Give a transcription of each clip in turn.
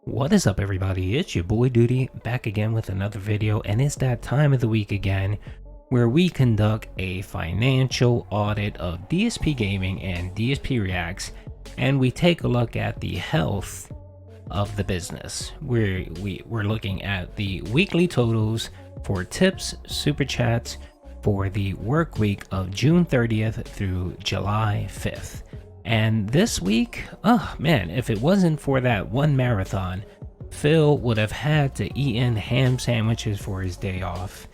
What is up, everybody? It's your boy Duty back again with another video, and it's that time of the week again where we conduct a financial audit of DSP Gaming and DSP Reacts, and we take a look at the health of the business. We're looking at the weekly totals for tips, super chats for the work week of June 30th through July 5th. And this week, oh man, if it wasn't for that one marathon, Phil would have had to eat in ham sandwiches for his day off.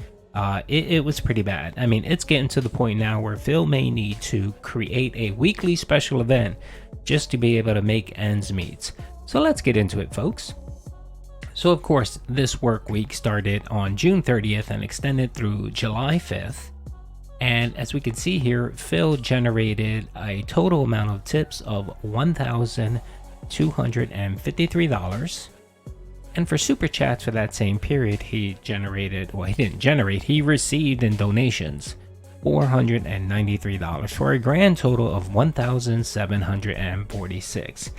It was pretty bad. I mean, it's getting to the point now where Phil may need to create a weekly special event just to be able to make ends meet. So let's get into it, folks. So of course, this work week started on June 30th and extended through July 5th. And as we can see here, Phil generated a total amount of tips of $1,253. And for super chats for that same period, he received in donations $493 for a grand total of $1,746.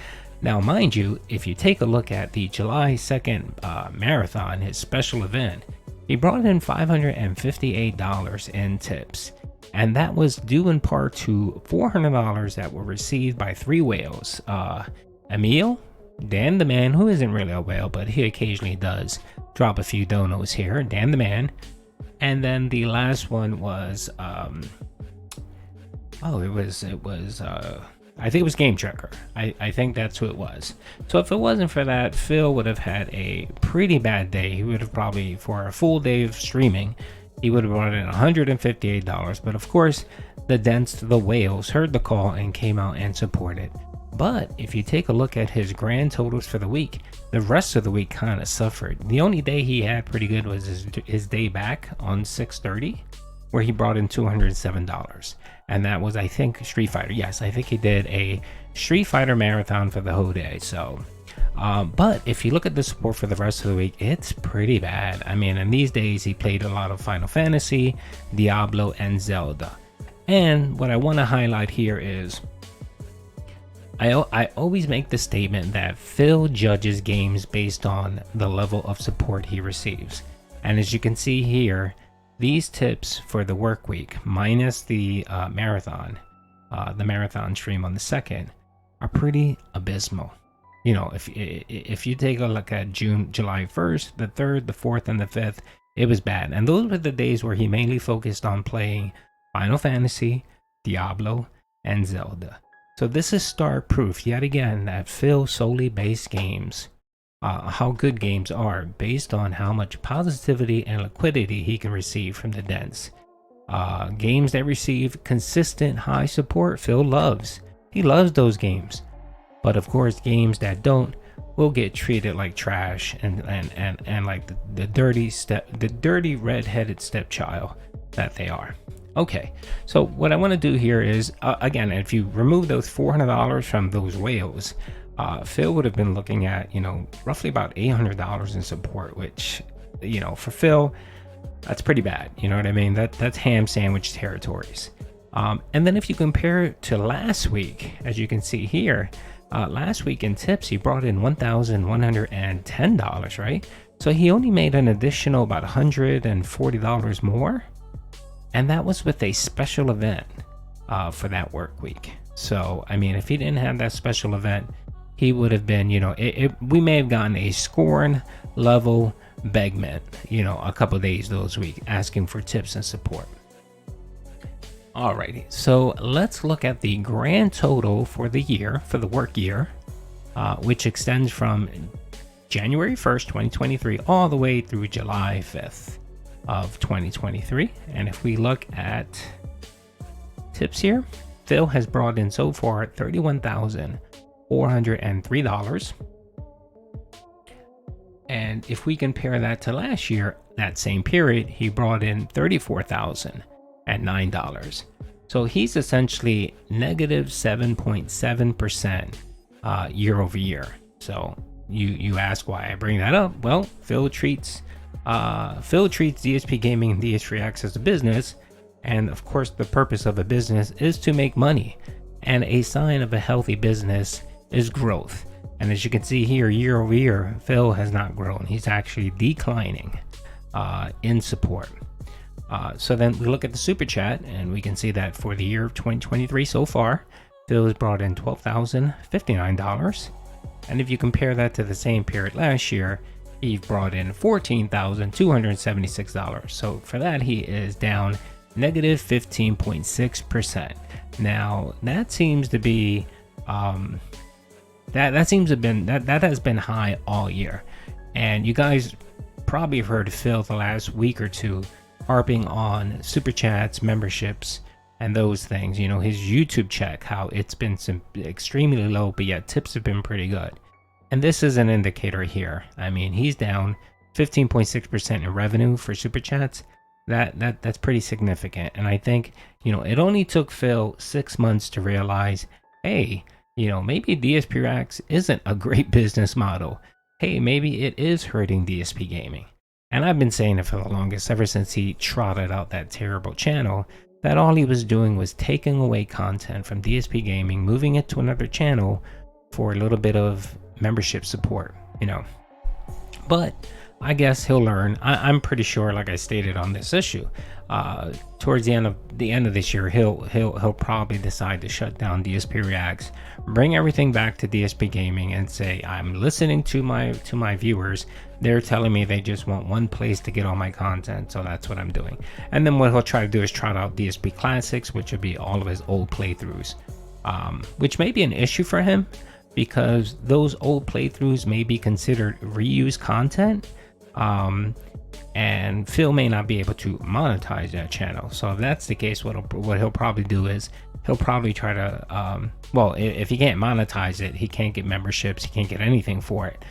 Now, mind you, if you take a look at the July 2nd marathon, his special event, he brought in $558 in tips, and that was due in part to $400 that were received by three whales. Emil, Dan the Man, who isn't really a whale, but he occasionally does drop a few donos here, Dan the Man. And then the last one was, I think it was Game Tracker. I think that's who it was. So if it wasn't for that, Phil would have had a pretty bad day. He would have probably, for a full day of streaming, he would have brought in $158. But of course, the whales heard the call and came out and supported. But if you take a look at his grand totals for the week, the rest of the week kind of suffered. The only day he had pretty good was his day back on 6/30, where he brought in $207. And that was, I think, Street Fighter. Yes, I think he did a Street Fighter marathon for the whole day. So, but if you look at the support for the rest of the week, it's pretty bad. I mean, in these days, he played a lot of Final Fantasy, Diablo, and Zelda. And what I want to highlight here is, I always make the statement that Phil judges games based on the level of support he receives. And as you can see here, these tips for the work week, minus the marathon stream on the 2nd, are pretty abysmal. You know, if you take a look at July 1st, the 3rd, the 4th, and the 5th, it was bad. And those were the days where he mainly focused on playing Final Fantasy, Diablo, and Zelda. So this is star proof yet again that Phil solely based games, how good games are, based on how much positivity and liquidity he can receive from the dents. Games that receive consistent high support, Phil loves. He loves those games. But of course, games that don't will get treated like trash and like the dirty red-headed stepchild that they are. Okay, so what I want to do here is, again, if you remove those $400 from those whales, Phil would have been looking at, roughly about $800 in support, which, for Phil, that's pretty bad. You know what I mean? That's ham sandwich territories. And then if you compare it to last week, as you can see here, last week in tips, he brought in $1,110, right? So he only made an additional about $140 more. And that was with a special event for that work week. So, I mean, if he didn't have that special event, he would have been, we may have gotten a scorn level begment, a couple days those week, asking for tips and support. Alrighty, so let's look at the grand total for the year, for the work year, which extends from January 1st, 2023, all the way through July 5th. Of 2023. And if we look at tips here, Phil has brought in so far $31,403. And if we compare that to last year, that same period, he brought in $34,009. So he's essentially negative 7.7% year over year. So you ask why I bring that up. Well, Phil treats DSP Gaming and DSP Reacts as a business, and of course the purpose of a business is to make money, and a sign of a healthy business is growth. And as you can see here, year over year, Phil has not grown. He's actually declining in support. So then we look at the super chat, and we can see that for the year of 2023 so far, Phil has brought in $12,059. And if you compare that to the same period last year, he brought in $14,276. So for that, he is down negative 15.6%. Now that seems to be that has been high all year. And you guys probably have heard Phil the last week or two harping on super chats, memberships, and those things. You know, his YouTube check, how it's been extremely low, but yet tips have been pretty good. And this is an indicator here. I mean, he's down 15.6% in revenue for super chats. That's pretty significant. And I think, you know, it only took Phil 6 months to realize, hey, you know, maybe DSP Reacts isn't a great business model. Hey, maybe it is hurting DSP gaming. And I've been saying it for the longest, ever since he trotted out that terrible channel, that all he was doing was taking away content from DSP gaming, moving it to another channel for a little bit of membership support, you know. But I guess he'll learn. I'm pretty sure, like I stated on this issue, towards the end of this year, he'll probably decide to shut down DSP Reacts, bring everything back to DSP Gaming, and say, I'm listening to my viewers. They're telling me they just want one place to get all my content, so that's what I'm doing. And then what he'll try to do is trot out DSP Classics, which would be all of his old playthroughs, which may be an issue for him, because those old playthroughs may be considered reused content. And Phil may not be able to monetize that channel. So if that's the case, what he'll probably do is he'll probably try to, well, if he can't monetize it, he can't get memberships, he can't get anything for it.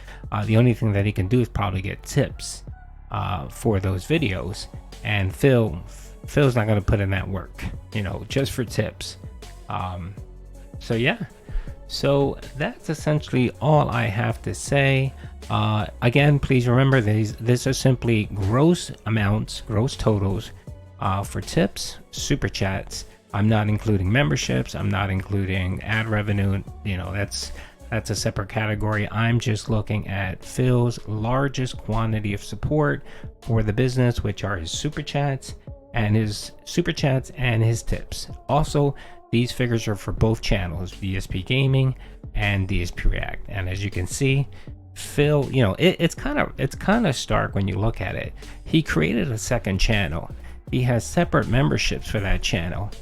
The only thing that he can do is probably get tips for those videos. And Phil's not going to put in that work, you know, just for tips. So yeah. So that's essentially all I have to say. Again, please remember these are simply gross amounts, gross totals for tips, super chats. I'm not including memberships. I'm not including ad revenue. You know, that's a separate category. I'm just looking at Phil's largest quantity of support for the business, which are his super chats and his tips. Also, these figures are for both channels, DSP Gaming and DSP React. And as you can see, Phil, you know, it's kind of stark when you look at it. He created a second channel. He has separate memberships for that channel,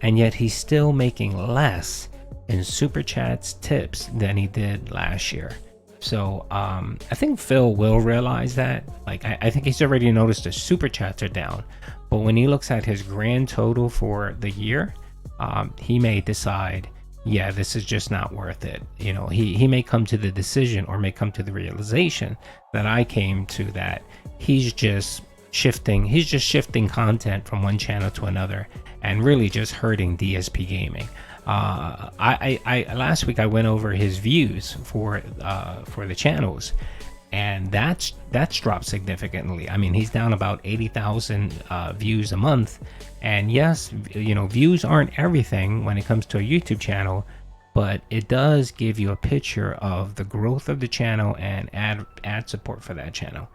and yet he's still making less in super chats tips than he did last year. So I think Phil will realize that. Like, I think he's already noticed the super chats are down, but when he looks at his grand total for the year, he may decide, yeah, this is just not worth it. You know, he may come to the decision, or may come to the realization that I came to, that he's just shifting content from one channel to another, and really just hurting DSP Gaming. I last week I went over his views for the channels, and that's dropped significantly. I mean, he's down about 80,000 views a month. And yes, you know, views aren't everything when it comes to a YouTube channel, but it does give you a picture of the growth of the channel and ad support for that channel.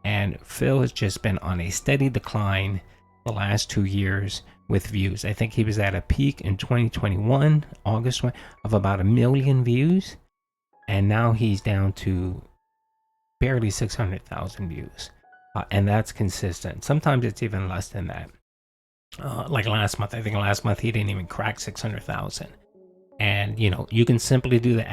And Phil has just been on a steady decline the last 2 years with views. I think he was at a peak in 2021, August, of about 1 million views, and now he's down to barely 600,000 views, and that's consistent. Sometimes it's even less than that. Like last month, I think last month he didn't even crack 600,000. And you know, you can simply do the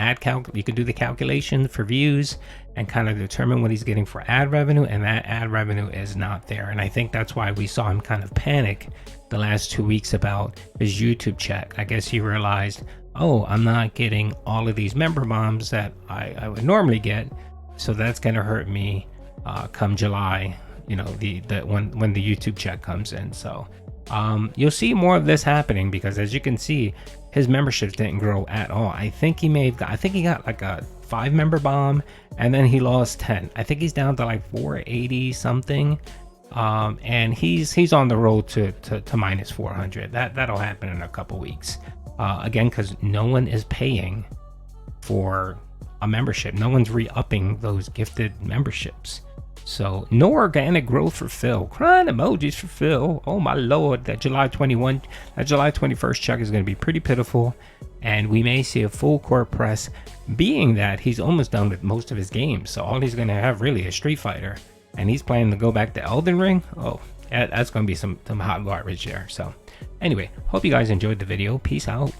you can do the calculation for views and kind of determine what he's getting for ad revenue, and that ad revenue is not there. And I think that's why we saw him kind of panic the last 2 weeks about his YouTube check. I guess he realized, oh, I'm not getting all of these member bombs that I would normally get, so that's gonna hurt me come July, you know, when the YouTube check comes in. So you'll see more of this happening, because as you can see, his memberships didn't grow at all. I think he got like a 5 member bomb, and then he lost 10. I think he's down to like 480 something, and he's on the road to minus 400. That'll happen in a couple weeks, again, because no one is paying for a membership. No one's re-upping those gifted memberships. So no organic growth for Phil. Crying emojis for Phil. Oh my lord, that July 21st check is going to be pretty pitiful, and we may see a full court press, being that he's almost done with most of his games. So all he's going to have really is Street Fighter, and he's planning to go back to Elden Ring. Oh, that's going to be some hot garbage there. So anyway, hope you guys enjoyed the video. Peace out.